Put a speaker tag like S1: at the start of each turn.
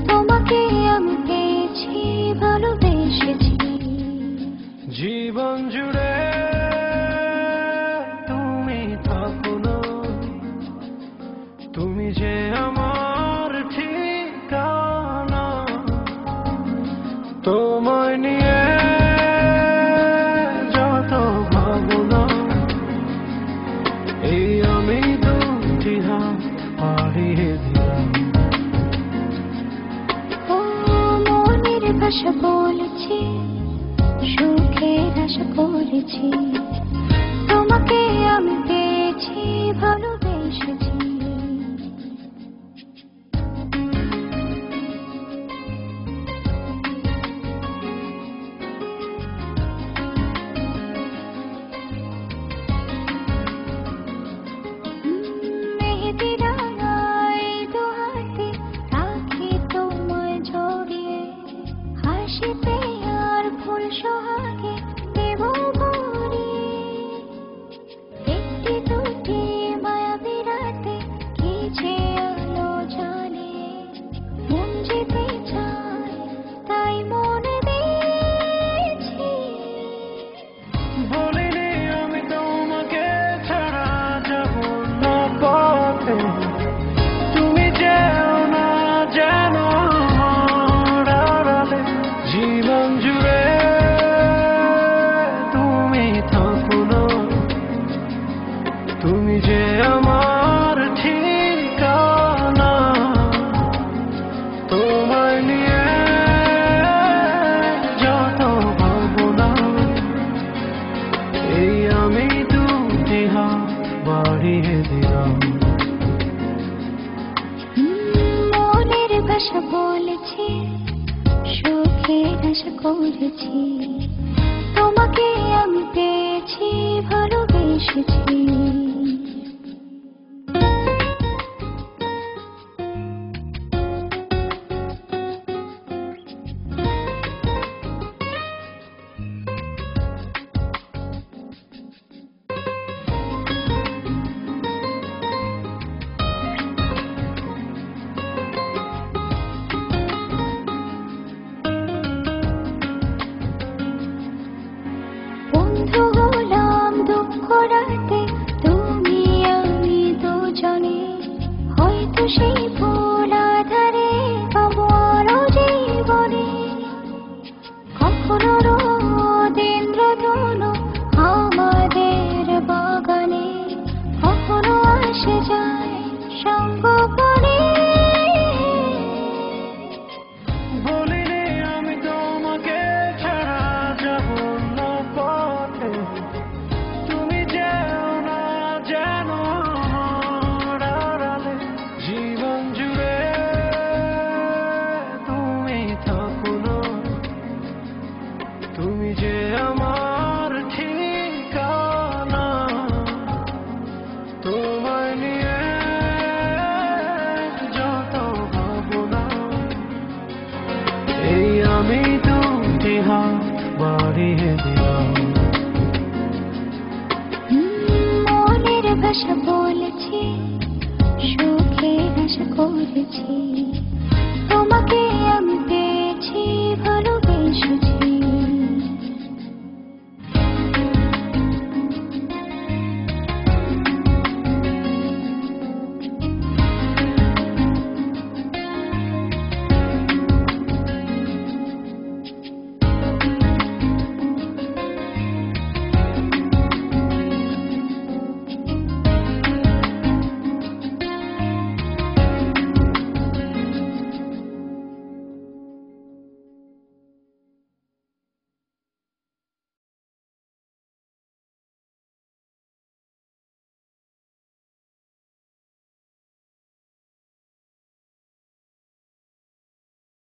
S1: তোমাকে আমি পেয়েছি, ভালোবেসেছি।
S2: জীবন জুড়ে তুমি থাকো না, তুমি যে আমার ঠিকানা। তোমায় নিয়ে যত ভাবনা, এই আমি দুটি হাত বাড়িয়ে দিলাম।
S1: ও মনের ভাষা বলেছি, সুখের আশা করেছি, তোমাকে আমি পেয়েছি, ভালোবেসেছি। হাসিতে আর ফুল সোহাগে দেব ভরিয়ে, একটি দুটি মায়াবী রাতে কি যে আলো জ্বালিয়ে, মন যেতে চায় তাই মনে দিয়েছি।
S2: বলিনি আমি তোমাকে ছাড়া যাব না পথে, তুমি যেও না যেন আমার আড়ালে। জীবন জুড়ে তুমি থাকো না, তুমি যে আমার ঠিকানা। তোমায় নিয়ে যত ভাবনা, এই আমি দুটি হাত বাড়িয়ে দিলাম।
S1: মনের ভাষা বলেছি, সুখের আশা করেছি, তোমাকে আমি পেয়েছি, ভালোবেসেছি। বন্ধু হলাম দুঃখ রাতে, তুমি আমি দুজনে, হয়তো সেই ফুল আধারে পাবো আরো জীবনে। কখনো রোদ ইন্দ্রধনু আমাদের বাগানে, কখনো আসে যায় সঙ্গ করে।
S2: বলিনি আমি তোমাকে ছাড়া যাব না পথে, তুমি যেও না যেন আমার আড়ালে। জীবন জুড়ে তুমি থাকো না, তুমি যে আমার ঠিকানা। তোমায় নিয়ে যত ভাবনা, এই আমি দুটি হাত বাড়িয়ে দিলাম।
S1: মনের ভাষা বলেছি, সুখের আশা করেছি,